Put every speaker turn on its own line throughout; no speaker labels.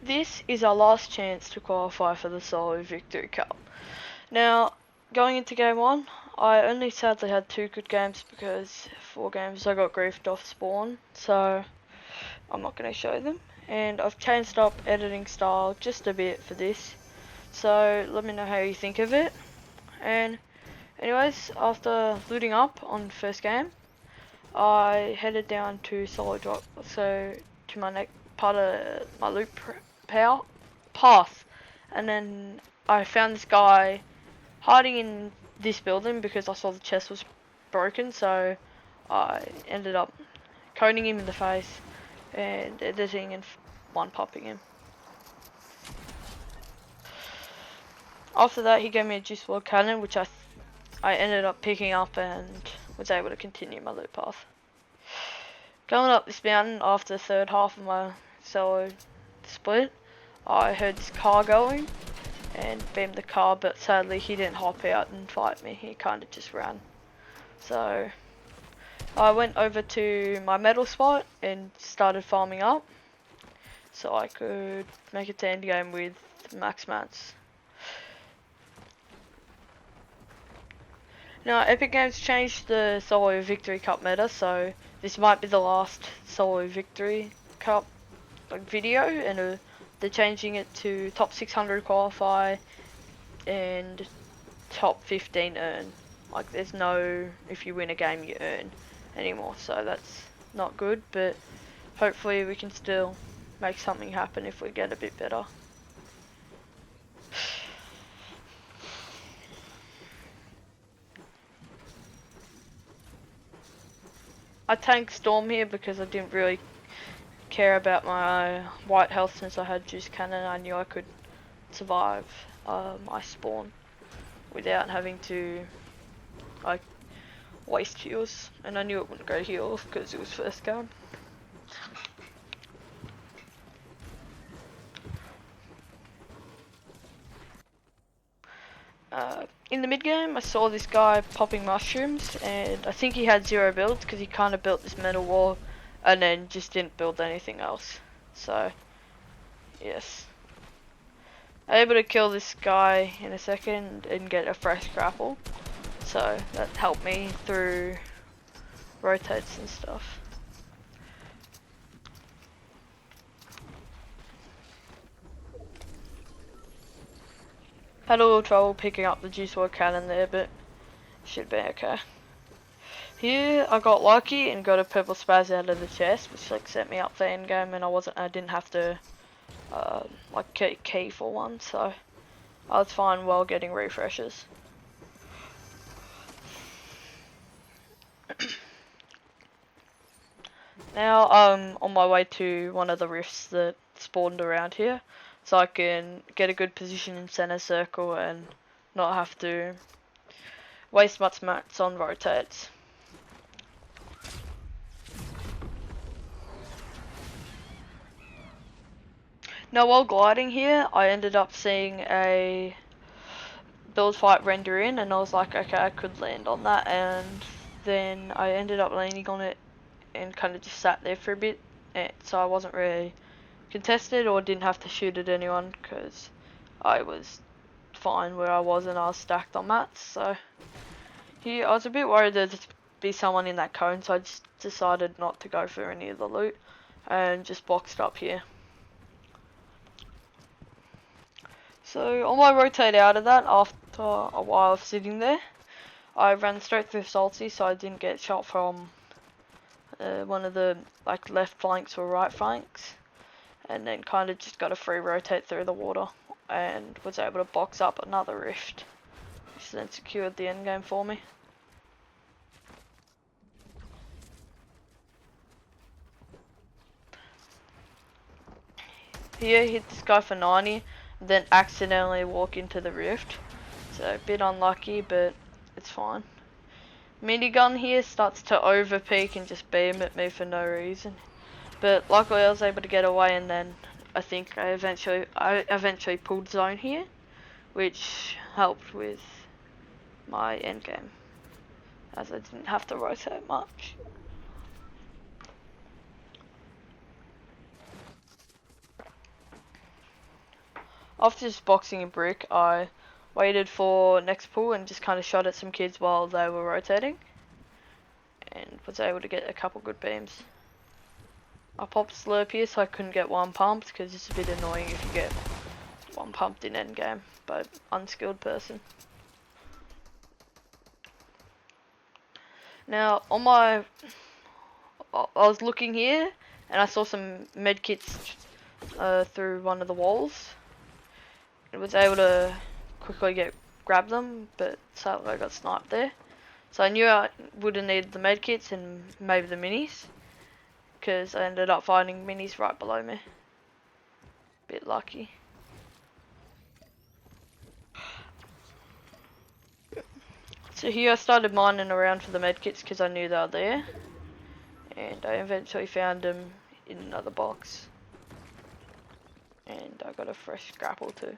this is our last chance to qualify for the Solo Victory Cup. Now, going into game 1, I only sadly had 2 good games because 4 games I got griefed off spawn, so I'm not going to show them. And I've changed up editing style just a bit for this, so let me know how you think of it. And anyways, after looting up on first game, I headed down to Solo Drop, so to my next part of my loot path, and then I found this guy hiding in this building because I saw the chest was broken, so I ended up coning him in the face and editing and one-popping him. After that, he gave me a juice wall cannon, which I ended up picking up and was able to continue my loot path. Going up this mountain after the third half of my solo split, I heard this car going and beamed the car, but sadly he didn't hop out and fight me, he kind of just ran. So I went over to my metal spot and started farming up so I could make it to end game with max mats. Now, Epic Games changed the Solo Victory Cup meta, so this might be the last Solo Victory Cup video, and they're changing it to top 600 qualify and top 15 earn. Like, there's no if you win a game you earn anymore, so that's not good, but hopefully we can still make something happen if we get a bit better. I tanked Storm here because I didn't really care about my white health since I had Juice Cannon. I knew I could survive my spawn without having to like waste heals, and I knew it wouldn't go heal because it was first game. In the mid game, I saw this guy popping mushrooms, and I think he had 0 builds because he kind of built this metal wall and then just didn't build anything else. So, yes. I'm able to kill this guy in a second and get a fresh grapple. So, that helped me through rotates and stuff. Had a little trouble picking up the juice wall cannon there, but should be okay. Here I got lucky and got a purple spaz out of the chest, which like set me up for endgame, and I didn't have to like key for one, so I was fine while getting refreshes. Now I'm on my way to one of the rifts that spawned around here, so I can get a good position in center circle and not have to waste much mats on rotates. Now while gliding here, I ended up seeing a build fight render in, and I was like, okay, I could land on that, and then I ended up landing on it and kind of just sat there for a bit, so I wasn't really contested or didn't have to shoot at anyone because I was fine where I was and I was stacked on mats. So here I was a bit worried there'd be someone in that cone, so I just decided not to go for any of the loot and just boxed up here. So on my rotate out of that, after a while of sitting there, I ran straight through Salty so I didn't get shot from one of the like left flanks or right flanks, and then kind of just got a free rotate through the water and was able to box up another rift, which then secured the end game for me. Here hit this guy for 90, then accidentally walk into the rift, so a bit unlucky, but it's fine. Minigun here starts to overpeak and just beam at me for no reason, but luckily I was able to get away, and then I think I eventually pulled zone here, which helped with my end game as I didn't have to rotate much. After just boxing a brick, I waited for next pull and just kind of shot at some kids while they were rotating, and was able to get a couple good beams. I popped slurp here so I couldn't get one pumped, because it's a bit annoying if you get one pumped in endgame by an unskilled person. Now, I was looking here and I saw some medkits through one of the walls. I was able to quickly grab them, but sadly I got sniped there. So I knew I would have needed the medkits and maybe the minis, because I ended up finding minis right below me. Bit lucky. So here I started mining around for the medkits because I knew they were there, and I eventually found them in another box, and I got a fresh grapple too.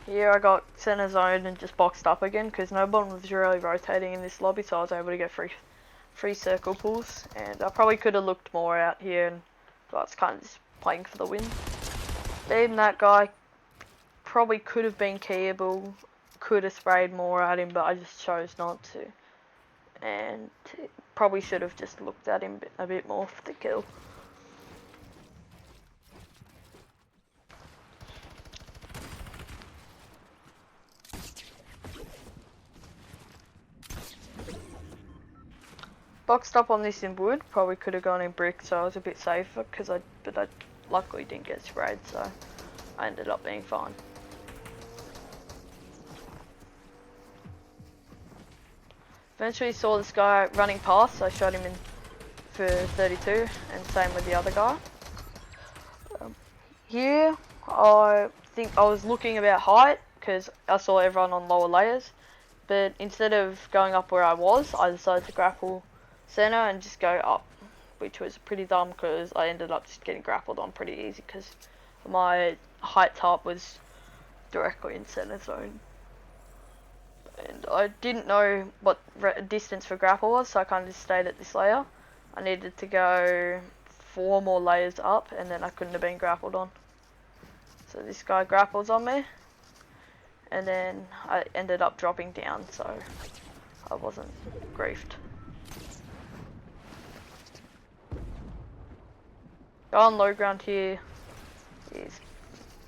Here I got center zone and just boxed up again because no one was really rotating in this lobby, so I was able to get free circle pulls, and I probably could have looked more out here, and I was kind of just playing for the win. Even that guy probably could have been keyable, could have sprayed more at him, but I just chose not to, and probably should have just looked at him a bit more for the kill. Boxed up on this in wood, probably could have gone in brick, so I was a bit safer, but I luckily didn't get sprayed, so I ended up being fine. Eventually saw this guy running past, so I shot him in for 32, and same with the other guy. Here, I think I was looking about height, because I saw everyone on lower layers, but instead of going up where I was, I decided to grapple center and just go up, which was pretty dumb because I ended up just getting grappled on pretty easy because my height top was directly in center zone. And I didn't know what distance for grapple was, so I kind of just stayed at this layer. I needed to go 4 more layers up and then I couldn't have been grappled on. So this guy grapples on me, and then I ended up dropping down, so I wasn't griefed. Guy on low ground here is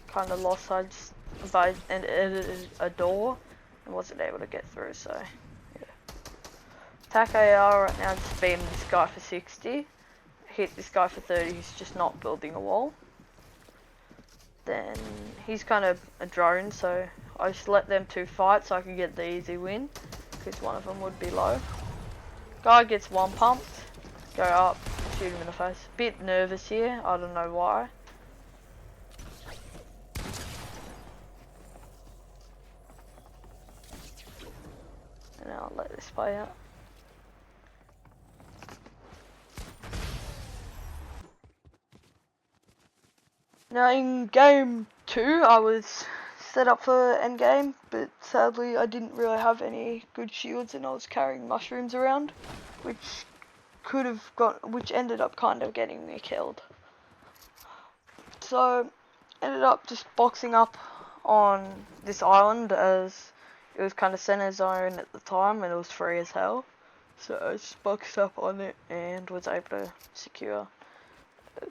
kind of lost. I just edited a door and wasn't able to get through, so yeah. Attack AR right now, just beam this guy for 60. Hit this guy for 30, he's just not building a wall. Then he's kind of a drone, so I just let them 2 fight so I could get the easy win, because one of them would be low. Guy gets 1 pumped, go up, shoot him in the face. Bit nervous here, I don't know why. And I'll let this play out. Now in game 2 I was set up for endgame, but sadly I didn't really have any good shields and I was carrying mushrooms around, which ended up kind of getting me killed. So ended up just boxing up on this island as it was kind of center zone at the time and it was free as hell. So I just boxed up on it and was able to secure a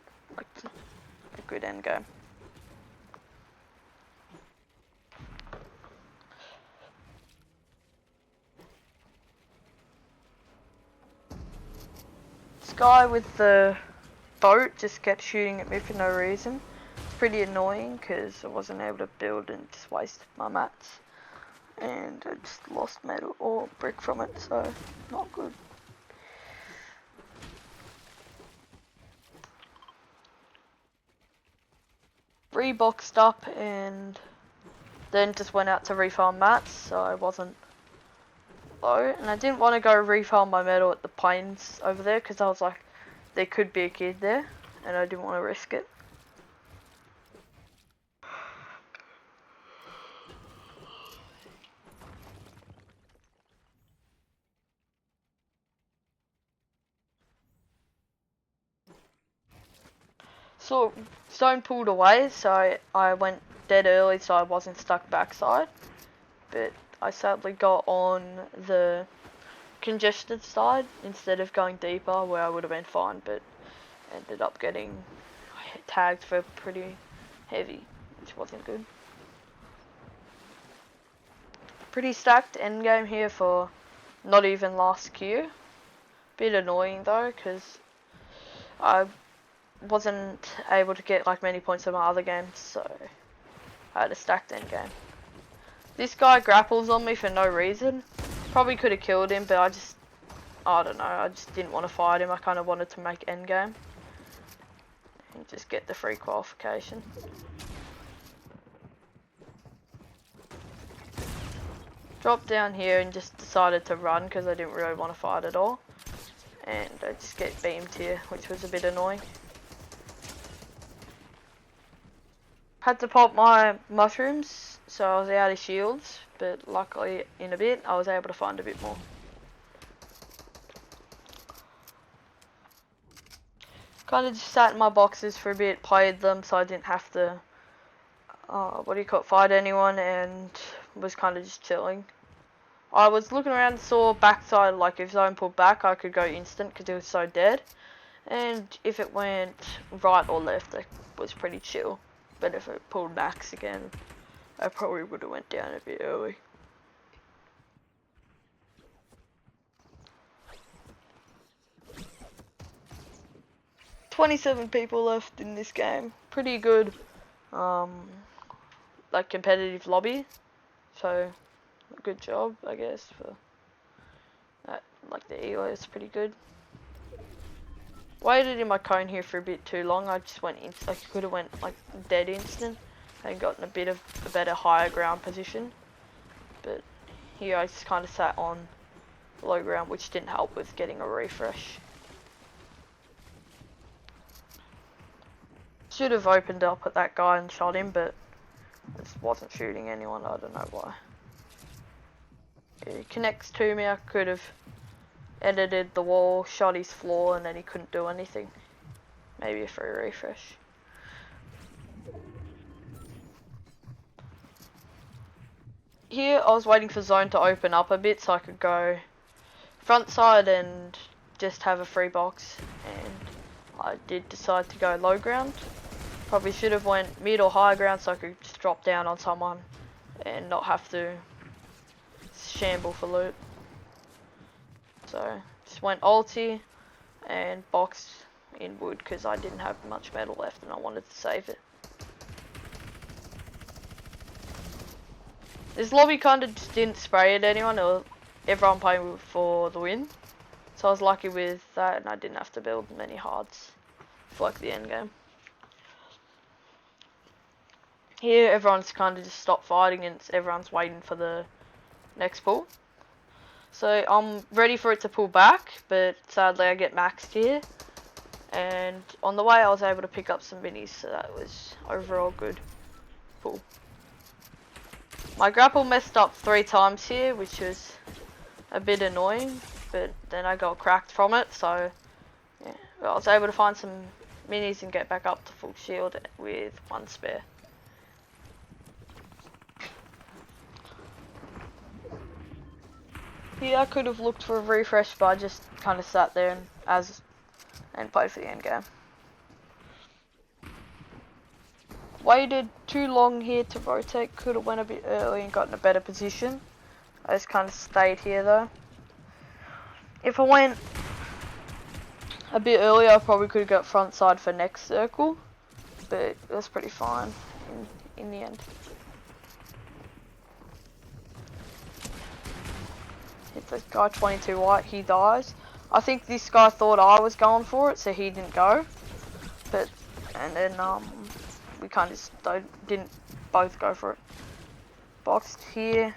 good end game. This guy with the boat just kept shooting at me for no reason. It's pretty annoying because I wasn't able to build and just wasted my mats. And I just lost metal or brick from it, so not good. Reboxed up and then just went out to refarm mats, so I wasn't low. And I didn't want to go refarm my metal at the plains over there because I was like, there could be a kid there and I didn't want to risk it. So zone pulled away, so I went dead early, so I wasn't stuck backside. But I sadly got on the congested side instead of going deeper, where I would have been fine, but ended up getting tagged for pretty heavy, which wasn't good. Pretty stacked endgame here for not even last queue. Bit annoying though, because I wasn't able to get like many points in my other games, so I had a stacked endgame. This guy grapples on me for no reason. Probably could have killed him, but I don't know, I just didn't want to fight him. I kind of wanted to make endgame and just get the free qualification. Dropped down here and just decided to run because I didn't really want to fight at all. And I just get beamed here, which was a bit annoying. Had to pop my mushrooms, so I was out of shields, but luckily in a bit I was able to find a bit more. Kind of just sat in my boxes for a bit, played them so I didn't have to, fight anyone, and was kind of just chilling. I was looking around and saw backside, like if zone pulled back I could go instant because it was so dead. And if it went right or left it was pretty chill. But if it pulled max again, I probably would have went down a bit early. "27 people left in this game. Pretty good, like competitive lobby. So, good job, I guess, for that. Like the elo is pretty good. Waited in my cone here for a bit too long. I just went I could have went like dead instant and gotten a bit of a better higher ground position. But here I just kind of sat on low ground, which didn't help with getting a refresh. Should have opened up at that guy and shot him, but just wasn't shooting anyone. I don't know why. He connects to me. I could have edited the wall, shot his floor, and then he couldn't do anything. Maybe a free refresh. Here I was waiting for zone to open up a bit so I could go front side and just have a free box, and I did decide to go low ground. Probably should have went mid or high ground so I could just drop down on someone and not have to shamble for loot. So just went ulti and boxed in wood because I didn't have much metal left and I wanted to save it. This lobby kind of just didn't spray at anyone, or everyone playing for the win. So I was lucky with that and I didn't have to build many hards for like the end game. Here everyone's kind of just stopped fighting and everyone's waiting for the next pull. So I'm ready for it to pull back, but sadly I get maxed here. And on the way I was able to pick up some minis, so that was overall good pull. My grapple messed up 3 times here, which was a bit annoying, but then I got cracked from it, so yeah. I was able to find some minis and get back up to full shield with 1 spare. Yeah, I could have looked for a refresh, but I just kind of sat there and played for the end game. Waited too long here to rotate. Could have went a bit early and got in a better position. I just kind of stayed here though. If I went a bit earlier, I probably could have got front side for next circle, but it was pretty fine in the end. Hit this guy 22 white, he dies. I think this guy thought I was going for it, so he didn't go. And then we kind of just didn't both go for it. Boxed here,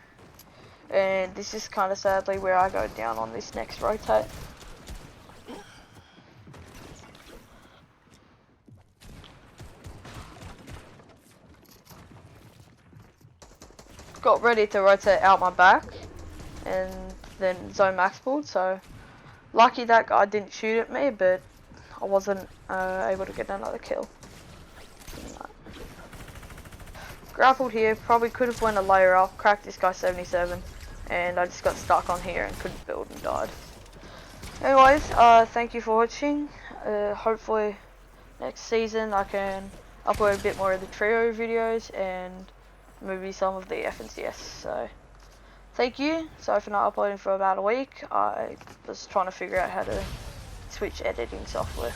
and this is kind of sadly where I go down on this next rotate. Got ready to rotate out my back, and then zone max pulled, so lucky that guy didn't shoot at me, but I wasn't able to get another kill. Grappled here, probably could have went a layer up, cracked this guy 77, and I just got stuck on here and couldn't build and died. Anyways, thank you for watching. Hopefully next season I can upload a bit more of the trio videos and maybe some of the FNCS. So thank you. Sorry for not uploading for about a week. I was trying to figure out how to switch editing software.